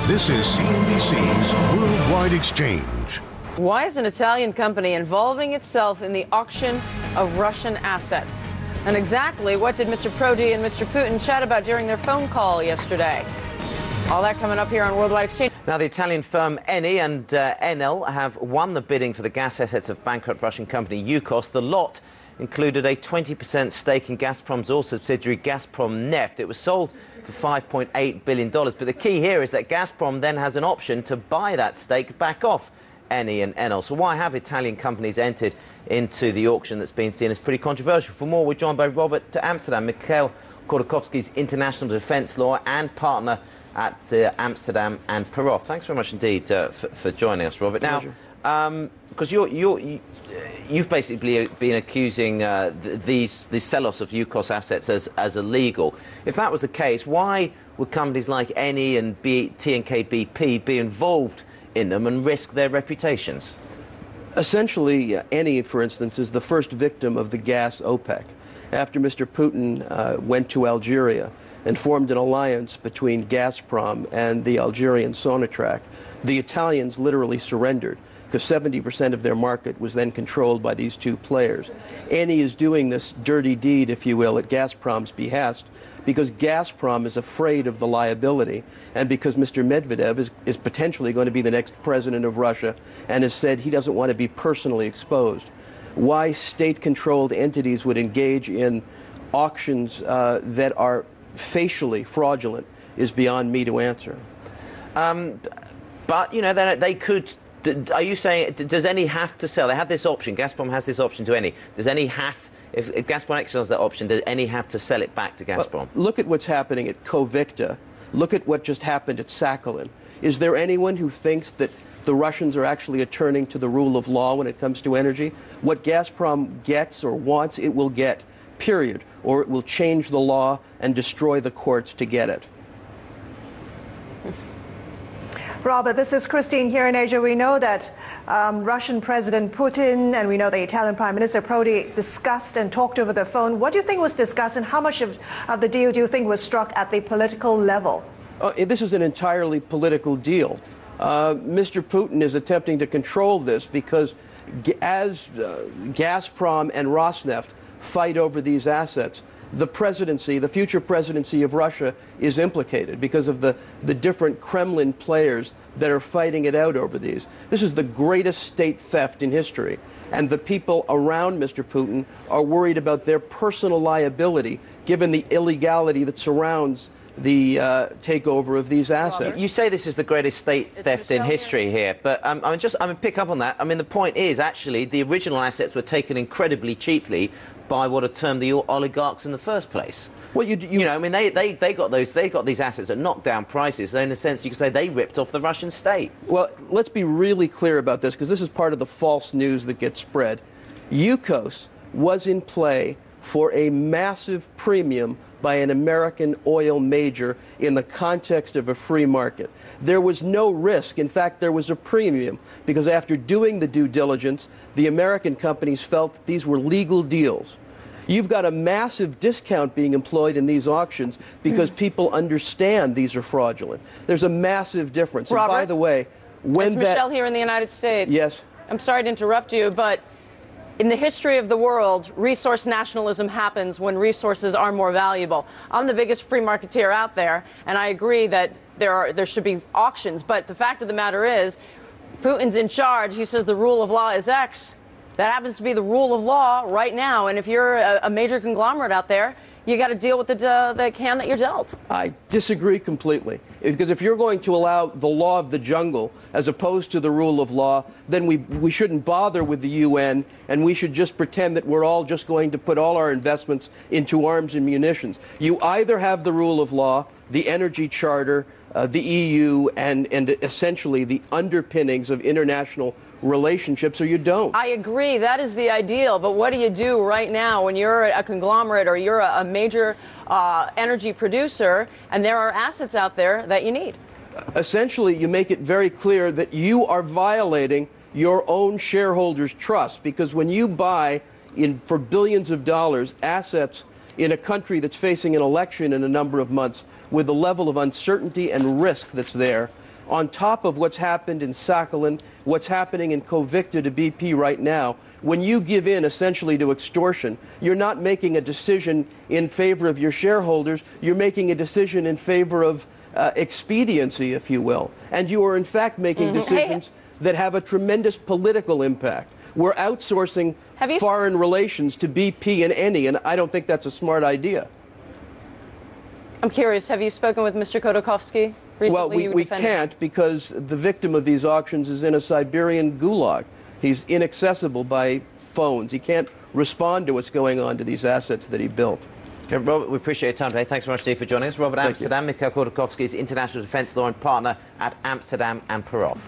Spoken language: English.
This is CNBC's Worldwide Exchange. Why is an Italian company involving itself in the auction of Russian assets? And exactly what did Mr. Prodi and Mr. Putin chat about during their phone call yesterday? All that coming up here on Worldwide Exchange. Now, the Italian firm ENI and Enel have won the bidding for the gas assets of bankrupt Russian company Yukos. The lot included a 20% stake in Gazprom's oil subsidiary Gazprom Neft. It was sold for $5.8 billion. But the key here is that Gazprom then has an option to buy that stake back off ENI and Enel. So why have Italian companies entered into the auction that's been seen as pretty controversial? For more, we're joined by Robert to Amsterdam, Mikhail Khodorkovsky's international defense lawyer and partner at the Amsterdam and Perov. Thanks very much indeed for joining us, Robert. Now, because you've basically been accusing these sell-offs of Yukos assets as illegal. If that was the case, why would companies like ENI and TNK BP be involved in them and risk their reputations? Essentially, ENI, for instance, is the first victim of the gas OPEC. After Mr. Putin went to Algeria and formed an alliance between Gazprom and the Algerian Sonatrach, the Italians literally surrendered, because 70% of their market was then controlled by these two players. ENI is doing this dirty deed, if you will, at Gazprom's behest, because Gazprom is afraid of the liability, and because Mr. Medvedev is potentially going to be the next president of Russia, and has said he doesn't want to be personally exposed. Why state-controlled entities would engage in auctions that are facially fraudulent is beyond me to answer. But, you know, they could... Are you saying, does ENI have to sell? They have this option. Gazprom has this option to ENI. Does ENI have, if Gazprom exercises that option, does ENI have to sell it back to Gazprom? Well, look at what's happening at Kovicta. Look at what just happened at Sakhalin. Is there anyone who thinks that the Russians are actually turning to the rule of law when it comes to energy? What Gazprom gets or wants, it will get, period. Or it will change the law and destroy the courts to get it. Robert, this is Christine here in Asia. We know that Russian President Putin and we know the Italian Prime Minister Prodi discussed and talked over the phone. What do you think was discussed, and how much of the deal do you think was struck at the political level? This is an entirely political deal. Mr. Putin is attempting to control this because as Gazprom and Rosneft fight over these assets, the presidency, the future presidency of Russia is implicated because of the different Kremlin players that are fighting it out over these. This is the greatest state theft in history. And the people around Mr. Putin are worried about their personal liability given the illegality that surrounds the takeover of these assets. You say this is the greatest state theft in history here, but I'm going to pick up on that. I mean, the point is, actually, the original assets were taken incredibly cheaply by what are termed the oligarchs in the first place. Well, you know, I mean, they got these assets at knockdown prices. So in a sense, you could say they ripped off the Russian state. Well, let's be really clear about this, because this is part of the false news that gets spread. Yukos was in play for a massive premium by an American oil major in the context of a free market. There was no risk. In fact, there was a premium, because after doing the due diligence, the American companies felt that these were legal deals. You've got a massive discount being employed in these auctions because people understand these are fraudulent. There's a massive difference. Robert, and by the way, when it's Michelle here in the United States. Yes. I'm sorry to interrupt you, but in the history of the world, resource nationalism happens when resources are more valuable. I'm the biggest free marketeer out there, and I agree that there should be auctions. But the fact of the matter is, Putin's in charge. He says the rule of law is X. That happens to be the rule of law right now. And if you're a major conglomerate out there, you got to deal with the hand that you're dealt. I disagree completely. Because if you're going to allow the law of the jungle as opposed to the rule of law, then we shouldn't bother with the UN, and we should just pretend that we're all just going to put all our investments into arms and munitions. You either have the rule of law, the energy charter, the EU, and essentially the underpinnings of international relationships, or you don't. I agree. That is the ideal. But what do you do right now when you're a conglomerate or you're a major energy producer and there are assets out there that you need? Essentially, you make it very clear that you are violating your own shareholders' trust, because when you buy for billions of dollars assets in a country that's facing an election in a number of months with the level of uncertainty and risk that's there, on top of what's happened in Sakhalin, what's happening in Kovicta to BP right now, when you give in essentially to extortion, you're not making a decision in favor of your shareholders, you're making a decision in favor of expediency, if you will. And you are in fact making decisions that have a tremendous political impact. We're outsourcing foreign relations to BP and ENI, and I don't think that's a smart idea. I'm curious, have you spoken with Mr. Khodorkovsky recently? Well, we can't, because the victim of these auctions is in a Siberian gulag. He's inaccessible by phones. He can't respond to what's going on to these assets that he built. Okay, Robert, we appreciate your time today. Thanks very much, Steve, for joining us. Robert Amsterdam, Mikhail Khodorkovsky is International Defence Law and Partner at Amsterdam and Perov.